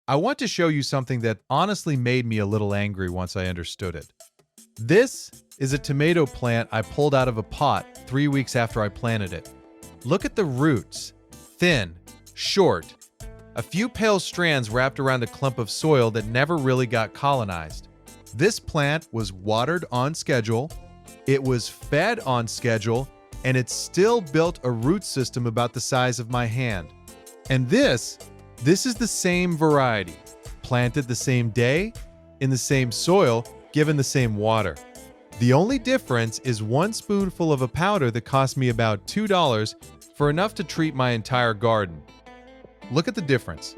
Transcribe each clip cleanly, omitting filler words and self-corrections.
I want to show you something that honestly made me a little angry once I understood it. This is a tomato plant I pulled out of a pot 3 weeks after I planted it. Look at the roots. Thin, short, a few pale strands wrapped around a clump of soil that never really got colonized. This plant was watered on schedule, it was fed on schedule, and it still built a root system about the size of my hand. And this is the same variety, planted the same day, in the same soil, given the same water. The only difference is 1 spoonful of a powder that cost me about $2 for enough to treat my entire garden. Look at the difference.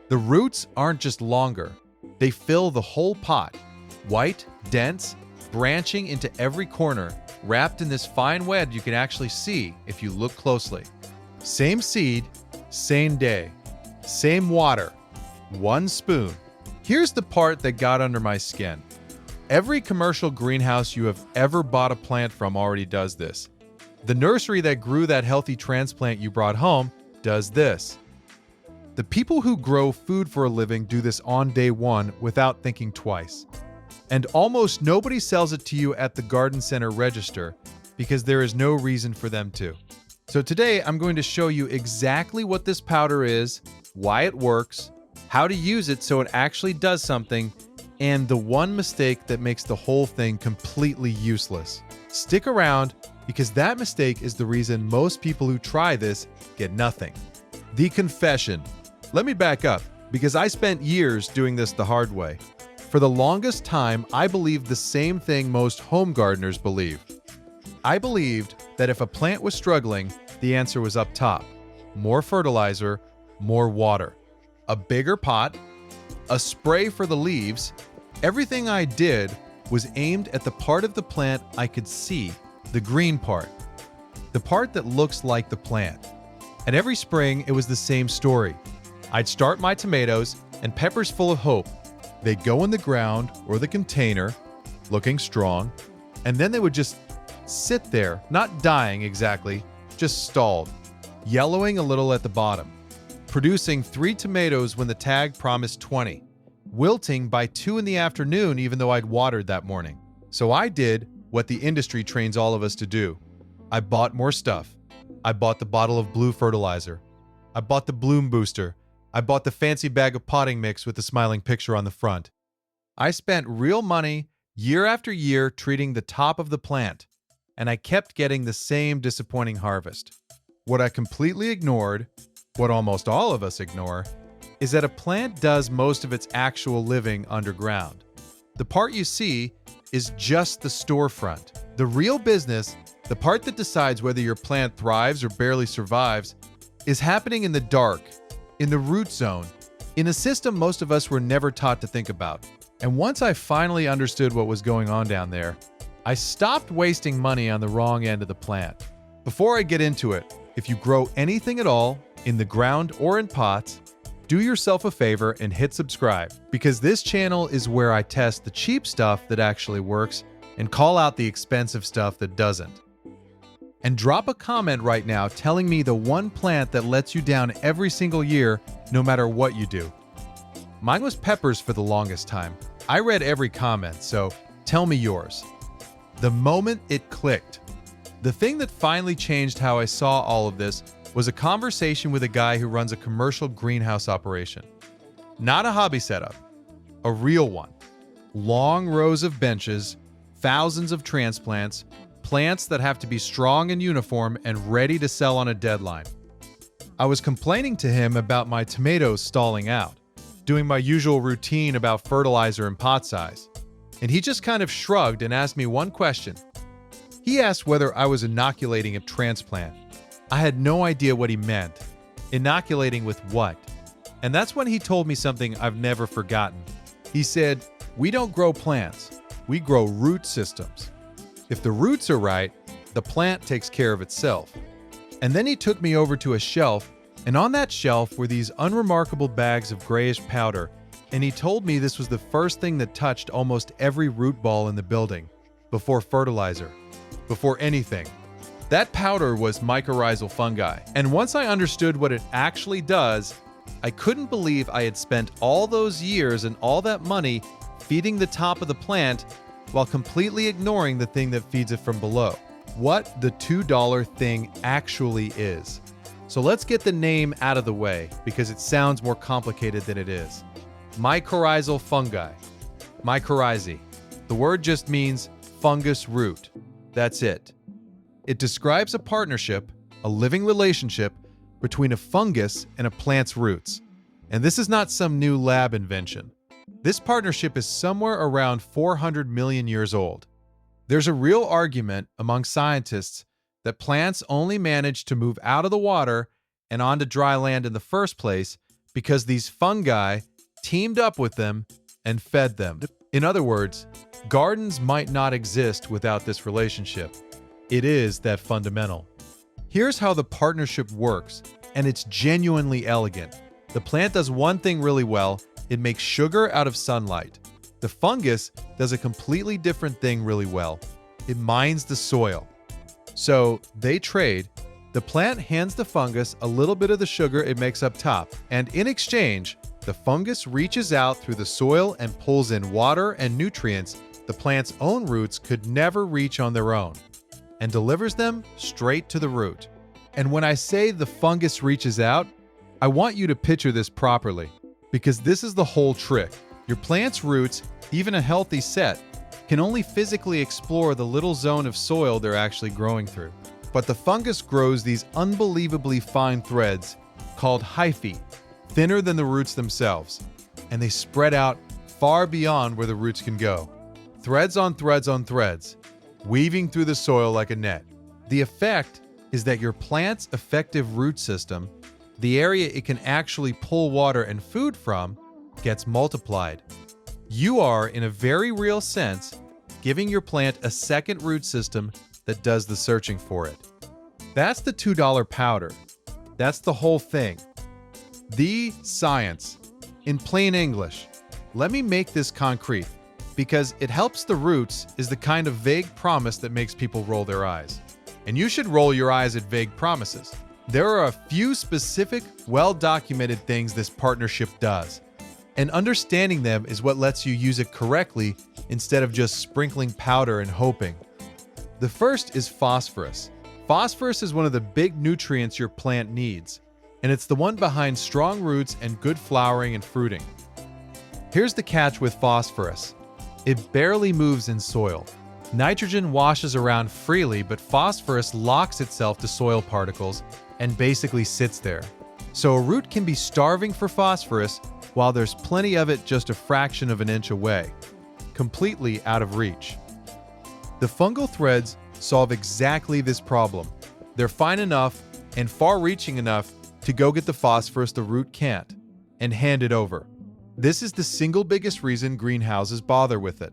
The roots aren't just longer, they fill the whole pot. White, dense, branching into every corner, wrapped in this fine web you can actually see if you look closely. Same seed, same day, same water, 1 spoon. Here's the part that got under my skin. Every commercial greenhouse you have ever bought a plant from already does this. The nursery that grew that healthy transplant you brought home does this. The people who grow food for a living do this on day 1 without thinking twice. And almost nobody sells it to you at the garden center register because there is no reason for them to. So today I'm going to show you exactly what this powder is, why it works, how to use it so it actually does something, and the one mistake that makes the whole thing completely useless. Stick around because that mistake is the reason most people who try this get nothing. The confession. Let me back up because I spent years doing this the hard way. For the longest time, I believed the same thing most home gardeners believe. I believed that if a plant was struggling, the answer was up top. More fertilizer, more water, a bigger pot, a spray for the leaves. Everything I did was aimed at the part of the plant I could see, the green part, the part that looks like the plant. And every spring, it was the same story. I'd start my tomatoes and peppers full of hope. They'd go in the ground or the container, looking strong, and then they would just sit there, not dying exactly, just stalled, yellowing a little at the bottom, producing 3 tomatoes when the tag promised 20, wilting by 2 in the afternoon even though I'd watered that morning. So I did what the industry trains all of us to do. I bought more stuff. I bought the bottle of blue fertilizer. I bought the bloom booster. I bought the fancy bag of potting mix with the smiling picture on the front. I spent real money year after year treating the top of the plant, and I kept getting the same disappointing harvest. What I completely ignored, what almost all of us ignore, is that a plant does most of its actual living underground. The part you see is just the storefront. The real business, the part that decides whether your plant thrives or barely survives, is happening in the dark, in the root zone, in a system most of us were never taught to think about. And once I finally understood what was going on down there, I stopped wasting money on the wrong end of the plant. Before I get into it, if you grow anything at all, in the ground or in pots, do yourself a favor and hit subscribe, because this channel is where I test the cheap stuff that actually works and call out the expensive stuff that doesn't. And drop a comment right now telling me the one plant that lets you down every single year, no matter what you do. Mine was peppers for the longest time. I read every comment, so tell me yours. The moment it clicked. The thing that finally changed how I saw all of this was a conversation with a guy who runs a commercial greenhouse operation. Not a hobby setup, a real one. Long rows of benches, thousands of transplants, plants that have to be strong and uniform and ready to sell on a deadline. I was complaining to him about my tomatoes stalling out, doing my usual routine about fertilizer and pot size. And he just kind of shrugged and asked me one question. He asked whether I was inoculating a transplant. I had no idea what he meant. Inoculating with what? And that's when he told me something I've never forgotten. He said, "We don't grow plants, we grow root systems. If the roots are right, the plant takes care of itself." And then he took me over to a shelf, and on that shelf were these unremarkable bags of grayish powder, and he told me this was the first thing that touched almost every root ball in the building, before fertilizer, before anything. That powder was mycorrhizal fungi, and once I understood what it actually does, I couldn't believe I had spent all those years and all that money feeding the top of the plant while completely ignoring the thing that feeds it from below. What the $2 thing actually is. So let's get the name out of the way because it sounds more complicated than it is. Mycorrhizal fungi. Mycorrhizae. The word just means fungus root. That's it. It describes a partnership, a living relationship, between a fungus and a plant's roots. And this is not some new lab invention. This partnership is somewhere around 400 million years old. There's a real argument among scientists that plants only manage to move out of the water and onto dry land in the first place because these fungi teamed up with them and fed them. In other words, gardens might not exist without this relationship. It is that fundamental. Here's how the partnership works, and it's genuinely elegant. The plant does one thing really well. It makes sugar out of sunlight. The fungus does a completely different thing really well. It mines the soil. So they trade. The plant hands the fungus a little bit of the sugar it makes up top, and in exchange, the fungus reaches out through the soil and pulls in water and nutrients the plant's own roots could never reach on their own, and delivers them straight to the root. And when I say the fungus reaches out, I want you to picture this properly, because this is the whole trick. Your plant's roots, even a healthy set, can only physically explore the little zone of soil they're actually growing through. But the fungus grows these unbelievably fine threads called hyphae, thinner than the roots themselves, and they spread out far beyond where the roots can go. Threads on threads on threads, weaving through the soil like a net. The effect is that your plant's effective root system, the area it can actually pull water and food from, gets multiplied. You are, in a very real sense, giving your plant a second root system that does the searching for it. That's the $2 powder. That's the whole thing. The science. In plain English. Let me make this concrete, because it helps. The roots is the kind of vague promise that makes people roll their eyes. And you should roll your eyes at vague promises. There are a few specific, well-documented things this partnership does. And understanding them is what lets you use it correctly instead of just sprinkling powder and hoping. The first is phosphorus. Phosphorus is one of the big nutrients your plant needs, and it's the one behind strong roots and good flowering and fruiting. Here's the catch with phosphorus. It barely moves in soil. Nitrogen washes around freely, but phosphorus locks itself to soil particles and basically sits there. So a root can be starving for phosphorus while there's plenty of it just a fraction of an inch away, completely out of reach. The fungal threads solve exactly this problem. They're fine enough and far-reaching enough to go get the phosphorus the root can't and hand it over. This is the single biggest reason greenhouses bother with it.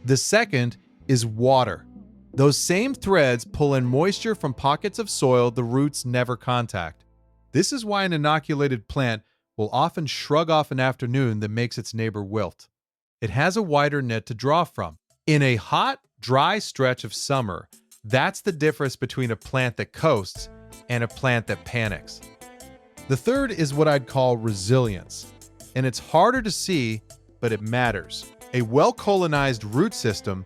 The second is water. Those same threads pull in moisture from pockets of soil the roots never contact. This is why an inoculated plant will often shrug off an afternoon that makes its neighbor wilt. It has a wider net to draw from. In a hot, dry stretch of summer, that's the difference between a plant that coasts and a plant that panics. The third is what I'd call resilience. And it's harder to see, but it matters. A well-colonized root system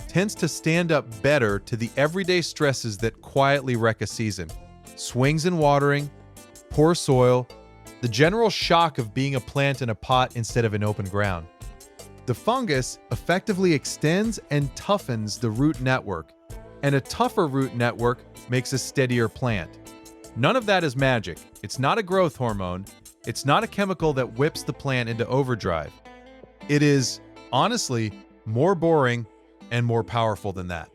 tends to stand up better to the everyday stresses that quietly wreck a season. Swings in watering, poor soil, the general shock of being a plant in a pot instead of in open ground. The fungus effectively extends and toughens the root network, and a tougher root network makes a steadier plant. None of that is magic. It's not a growth hormone. It's not a chemical that whips the plant into overdrive. It is, honestly, more boring and more powerful than that.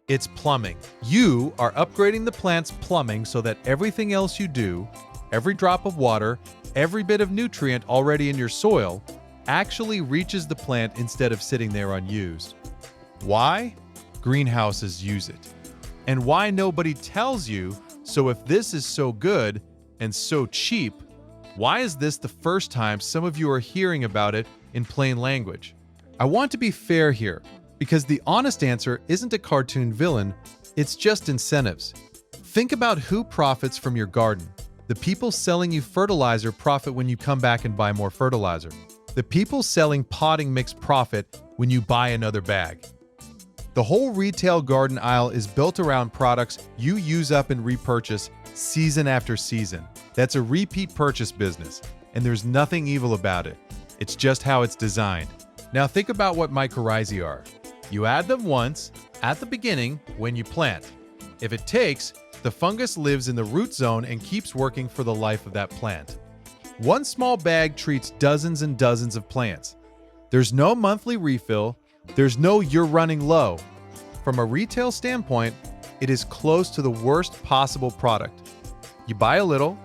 It's plumbing. You are upgrading the plant's plumbing so that everything else you do, every drop of water, every bit of nutrient already in your soil, actually reaches the plant instead of sitting there unused. Why? Greenhouses use it. And why nobody tells you, so if this is so good and so cheap, why is this the first time some of you are hearing about it in plain language? I want to be fair here, because the honest answer isn't a cartoon villain, it's just incentives. Think about who profits from your garden. The people selling you fertilizer profit when you come back and buy more fertilizer. The people selling potting mix profit when you buy another bag. The whole retail garden aisle is built around products you use up and repurchase season after season. That's a repeat purchase business, and there's nothing evil about it. It's just how it's designed. Now think about what mycorrhizae are. You add them once, at the beginning, when you plant. If it takes, the fungus lives in the root zone and keeps working for the life of that plant. One small bag treats dozens and dozens of plants. There's no monthly refill. There's no "you're running low." From a retail standpoint, it is close to the worst possible product. You buy a little,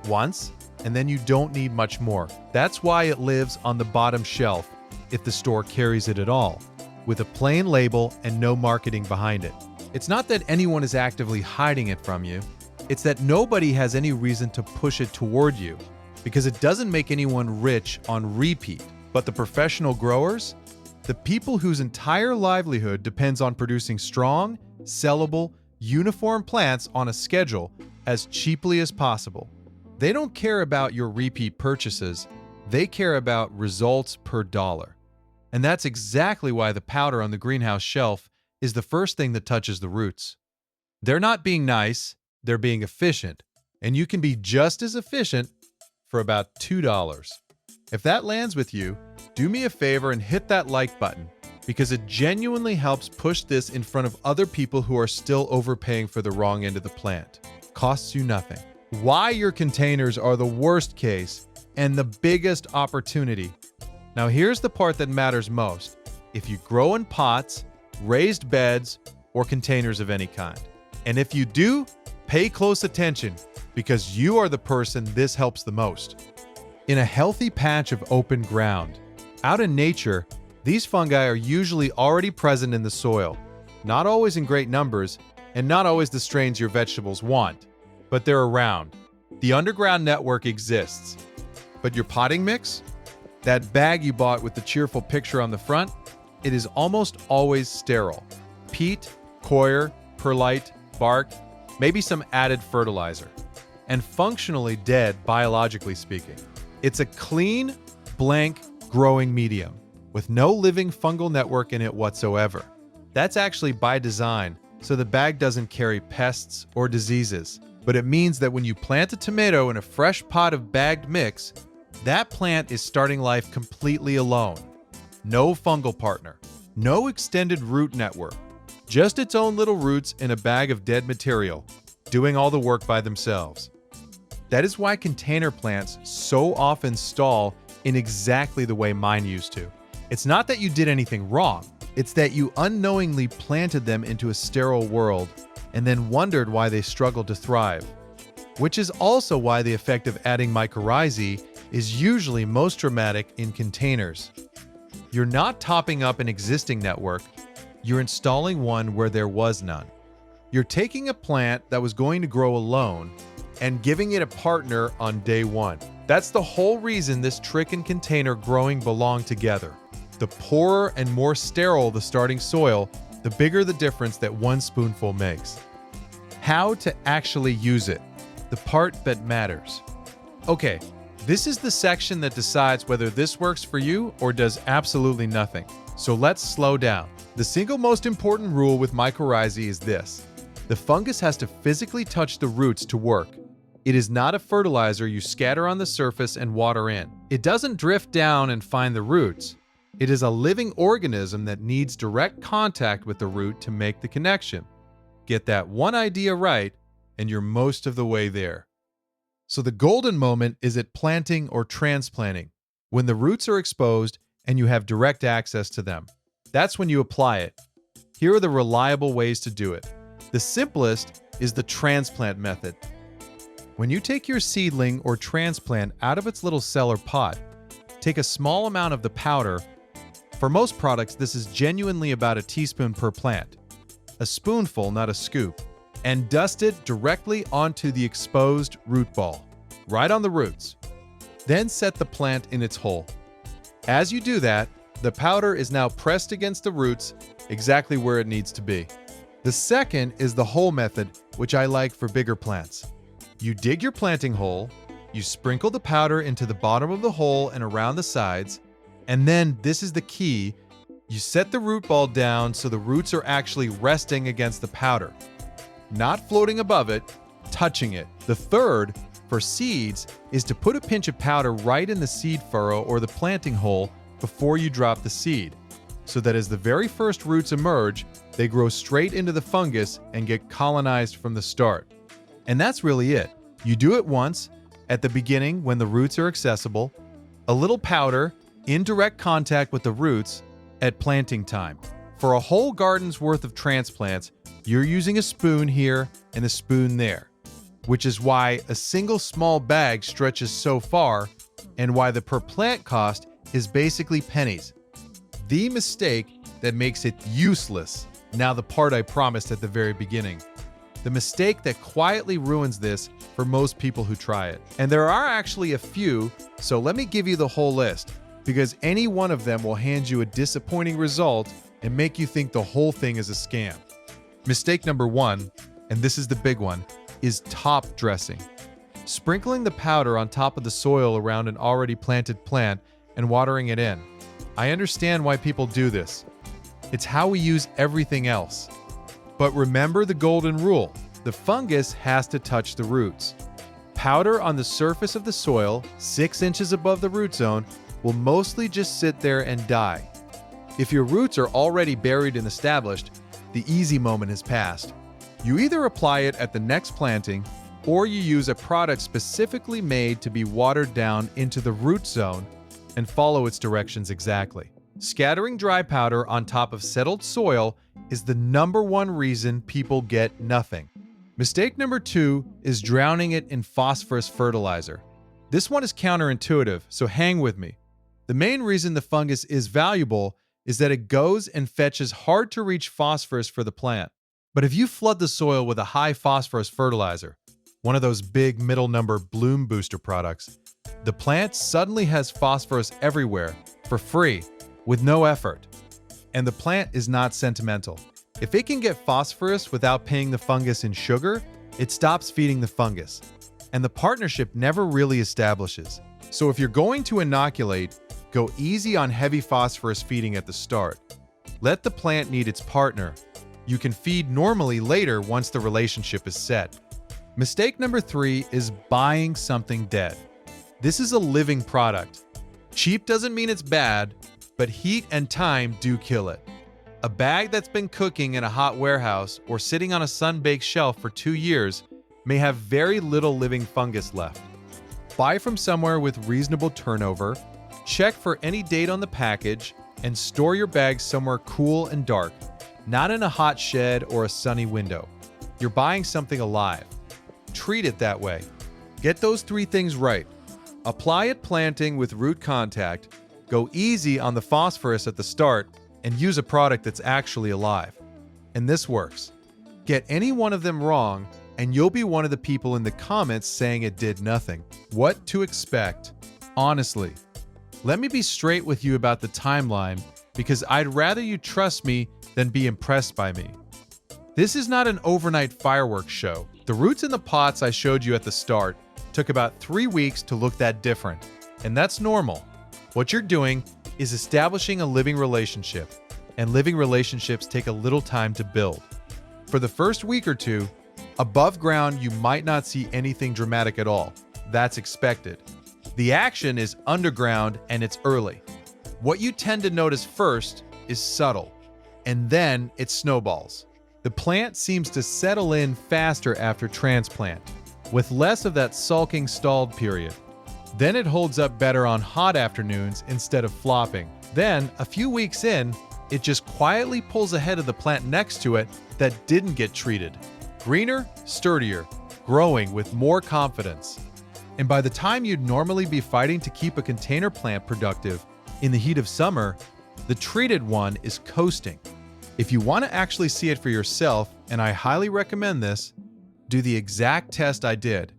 once, and then you don't need much more. That's why it lives on the bottom shelf, if the store carries it at all, with a plain label and no marketing behind it. It's not that anyone is actively hiding it from you. It's that nobody has any reason to push it toward you, because it doesn't make anyone rich on repeat. But the professional growers, the people whose entire livelihood depends on producing strong, sellable, uniform plants on a schedule as cheaply as possible. They don't care about your repeat purchases. They care about results per dollar. And that's exactly why the powder on the greenhouse shelf is the first thing that touches the roots. They're not being nice, they're being efficient. And you can be just as efficient for about $2. If that lands with you, do me a favor and hit that like button, because it genuinely helps push this in front of other people who are still overpaying for the wrong end of the plant. Costs you nothing. Why your containers are the worst case and the biggest opportunity. Now here's the part that matters most. If you grow in pots, raised beds, or containers of any kind. And if you do, pay close attention, because you are the person this helps the most. In a healthy patch of open ground, out in nature, these fungi are usually already present in the soil, not always in great numbers, and not always the strains your vegetables want, but they're around. The underground network exists. But your potting mix? That bag you bought with the cheerful picture on the front? It is almost always sterile. Peat, coir, perlite, bark, maybe some added fertilizer. And functionally dead, biologically speaking. It's a clean, blank, growing medium, with no living fungal network in it whatsoever. That's actually by design, so the bag doesn't carry pests or diseases. But it means that when you plant a tomato in a fresh pot of bagged mix, that plant is starting life completely alone. No fungal partner, no extended root network, just its own little roots in a bag of dead material, doing all the work by themselves. That is why container plants so often stall in exactly the way mine used to. It's not that you did anything wrong, it's that you unknowingly planted them into a sterile world and then wondered why they struggled to thrive. Which is also why the effect of adding mycorrhizae is usually most dramatic in containers. You're not topping up an existing network, you're installing one where there was none. You're taking a plant that was going to grow alone and giving it a partner on day one. That's the whole reason this trick and container growing belong together. The poorer and more sterile the starting soil, the bigger the difference that one spoonful makes. How to actually use it, the part that matters. Okay, this is the section that decides whether this works for you or does absolutely nothing. So let's slow down. The single most important rule with mycorrhizae is this: the fungus has to physically touch the roots to work. It is not a fertilizer you scatter on the surface and water in. It doesn't drift down and find the roots. It is a living organism that needs direct contact with the root to make the connection. Get that one idea right, and you're most of the way there. So the golden moment is at planting or transplanting, when the roots are exposed and you have direct access to them. That's when you apply it. Here are the reliable ways to do it. The simplest is the transplant method. When you take your seedling or transplant out of its little cell or pot, take a small amount of the powder. For most products, this is genuinely about a teaspoon per plant. A spoonful, not a scoop. And dust it directly onto the exposed root ball, right on the roots. Then set the plant in its hole. As you do that, the powder is now pressed against the roots exactly where it needs to be. The second is the hole method, which I like for bigger plants. You dig your planting hole, you sprinkle the powder into the bottom of the hole and around the sides, and then, this is the key, you set the root ball down so the roots are actually resting against the powder. Not floating above it, touching it. The third, for seeds, is to put a pinch of powder right in the seed furrow or the planting hole before you drop the seed, so that as the very first roots emerge, they grow straight into the fungus and get colonized from the start. And that's really it. You do it once, at the beginning when the roots are accessible, a little powder in direct contact with the roots at planting time. For a whole garden's worth of transplants, you're using a spoon here and a spoon there, which is why a single small bag stretches so far and why the per plant cost is basically pennies. The mistake that makes it useless, now the part I promised at the very beginning. The mistake that quietly ruins this for most people who try it. And there are actually a few, so let me give you the whole list, because any one of them will hand you a disappointing result and make you think the whole thing is a scam. Mistake number 1, and this is the big one, is top dressing. Sprinkling the powder on top of the soil around an already planted plant and watering it in. I understand why people do this. It's how we use everything else. But remember the golden rule. The fungus has to touch the roots. Powder on the surface of the soil, 6 inches above the root zone, will mostly just sit there and die. If your roots are already buried and established, the easy moment has passed. You either apply it at the next planting, or you use a product specifically made to be watered down into the root zone and follow its directions exactly. Scattering dry powder on top of settled soil is the number one reason people get nothing. Mistake number 2 is drowning it in phosphorus fertilizer. This one is counterintuitive, so hang with me. The main reason the fungus is valuable is that it goes and fetches hard-to-reach phosphorus for the plant. But if you flood the soil with a high phosphorus fertilizer, one of those big middle number bloom booster products, the plant suddenly has phosphorus everywhere for free with no effort. And the plant is not sentimental. If it can get phosphorus without paying the fungus in sugar, it stops feeding the fungus. And the partnership never really establishes. So if you're going to inoculate, go easy on heavy phosphorus feeding at the start. Let the plant need its partner. You can feed normally later once the relationship is set. Mistake number 3 is buying something dead. This is a living product. Cheap doesn't mean it's bad, but heat and time do kill it. A bag that's been cooking in a hot warehouse or sitting on a sun-baked shelf for 2 years may have very little living fungus left. Buy from somewhere with reasonable turnover, check for any date on the package, and store your bag somewhere cool and dark, not in a hot shed or a sunny window. You're buying something alive. Treat it that way. Get those 3 things right. Apply at planting with root contact, go easy on the phosphorus at the start, and use a product that's actually alive. And this works. Get any one of them wrong, and you'll be one of the people in the comments saying it did nothing. What to expect? Honestly, let me be straight with you about the timeline, because I'd rather you trust me than be impressed by me. This is not an overnight fireworks show. The roots in the pots I showed you at the start took about 3 weeks to look that different, and that's normal. What you're doing is establishing a living relationship, and living relationships take a little time to build. For the first week or 2, above ground you might not see anything dramatic at all. That's expected. The action is underground and it's early. What you tend to notice first is subtle, and then it snowballs. The plant seems to settle in faster after transplant, with less of that sulking stalled period. Then it holds up better on hot afternoons instead of flopping. Then, a few weeks in, it just quietly pulls ahead of the plant next to it that didn't get treated. Greener, sturdier, growing with more confidence. And by the time you'd normally be fighting to keep a container plant productive in the heat of summer, the treated one is coasting. If you want to actually see it for yourself, and I highly recommend this, do the exact test I did.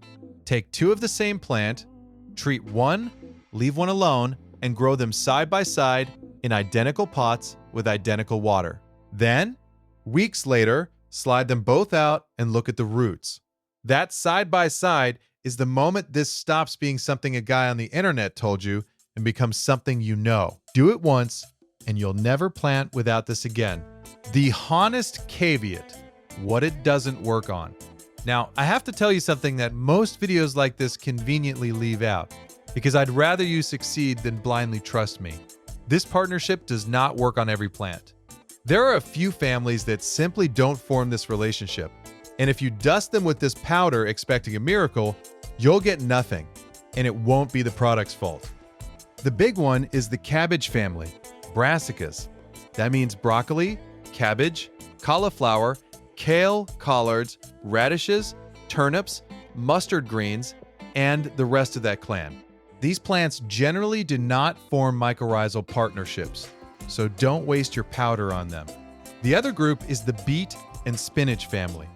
Take 2 of the same plant, treat one, leave one alone, and grow them side by side in identical pots with identical water. Then, weeks later, slide them both out and look at the roots. That side by side is the moment this stops being something a guy on the internet told you and becomes something you know. Do it once, and you'll never plant without this again. The honest caveat, what it doesn't work on. Now, I have to tell you something that most videos like this conveniently leave out, because I'd rather you succeed than blindly trust me. This partnership does not work on every plant. There are a few families that simply don't form this relationship, and if you dust them with this powder expecting a miracle, you'll get nothing, and it won't be the product's fault. The big one is the cabbage family, brassicas. That means broccoli, cabbage, cauliflower, kale, collards, radishes, turnips, mustard greens, and the rest of that clan. These plants generally do not form mycorrhizal partnerships, so don't waste your powder on them. The other group is the beet and spinach family.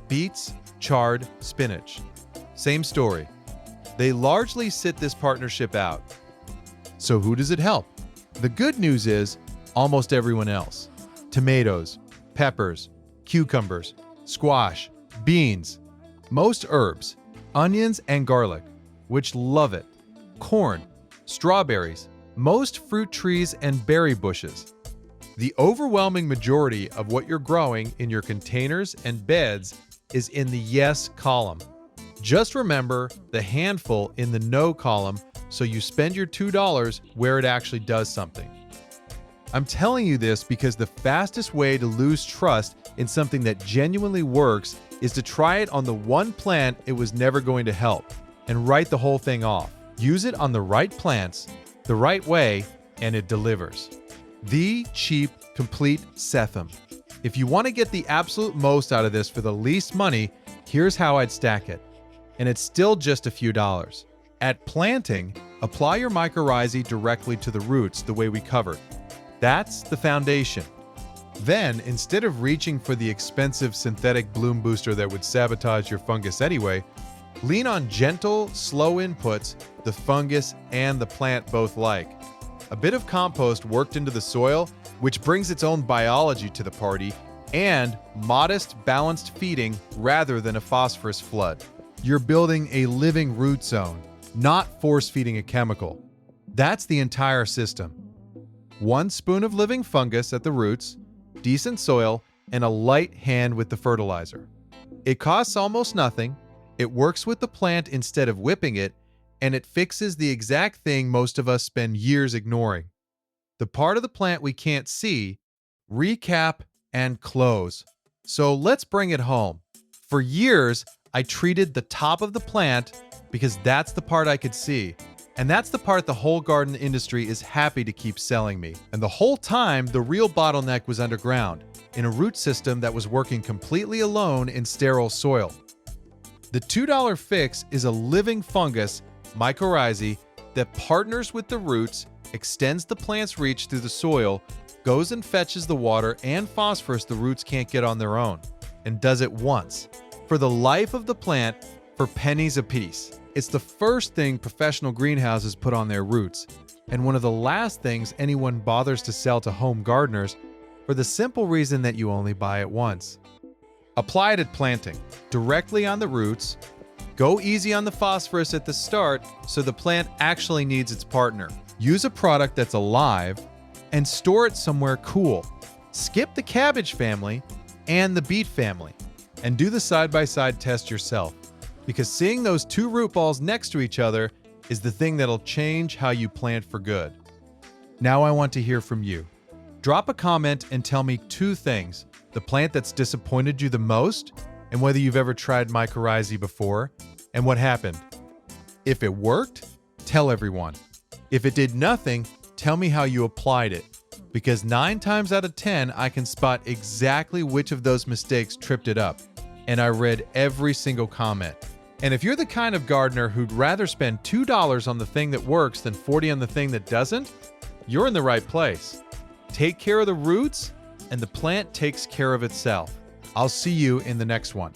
Beets, chard, spinach. Same story. They largely sit this partnership out. So who does it help? The good news is almost everyone else. Tomatoes, peppers, cucumbers, squash, beans, most herbs, onions and garlic, which love it, corn, strawberries, most fruit trees and berry bushes. The overwhelming majority of what you're growing in your containers and beds is in the yes column. Just remember the handful in the no column so you spend your $2 where it actually does something. I'm telling you this because the fastest way to lose trust in something that genuinely works is to try it on the one plant it was never going to help and write the whole thing off. Use it on the right plants, the right way, and it delivers. The cheap, complete Setham. If you want to get the absolute most out of this for the least money, here's how I'd stack it. And it's still just a few dollars. At planting, apply your mycorrhizae directly to the roots the way we covered. That's the foundation. Then, instead of reaching for the expensive synthetic bloom booster that would sabotage your fungus anyway, lean on gentle, slow inputs the fungus and the plant both like. A bit of compost worked into the soil, which brings its own biology to the party, and modest, balanced feeding rather than a phosphorus flood. You're building a living root zone, not force-feeding a chemical. That's the entire system. 1 spoon of living fungus at the roots, decent soil, and a light hand with the fertilizer. It costs almost nothing, it works with the plant instead of whipping it, and it fixes the exact thing most of us spend years ignoring. The part of the plant we can't see, recap, and close. So let's bring it home. For years, I treated the top of the plant because that's the part I could see. And that's the part the whole garden industry is happy to keep selling me. And the whole time, the real bottleneck was underground, in a root system that was working completely alone in sterile soil. The $2 fix is a living fungus, mycorrhizae, that partners with the roots, extends the plant's reach through the soil, goes and fetches the water and phosphorus the roots can't get on their own, and does it once. For the life of the plant, for pennies apiece. It's the first thing professional greenhouses put on their roots, and one of the last things anyone bothers to sell to home gardeners for the simple reason that you only buy it once. Apply it at planting, directly on the roots. Go easy on the phosphorus at the start so the plant actually needs its partner. Use a product that's alive and store it somewhere cool. Skip the cabbage family and the beet family and do the side-by-side test yourself, because seeing those 2 root balls next to each other is the thing that'll change how you plant for good. Now I want to hear from you. Drop a comment and tell me 2 things: the plant that's disappointed you the most, and whether you've ever tried mycorrhizae before, and what happened. If it worked, tell everyone. If it did nothing, tell me how you applied it, because 9 times out of 10, I can spot exactly which of those mistakes tripped it up, and I read every single comment. And if you're the kind of gardener who'd rather spend $2 on the thing that works than $40 on the thing that doesn't, you're in the right place. Take care of the roots, and the plant takes care of itself. I'll see you in the next one.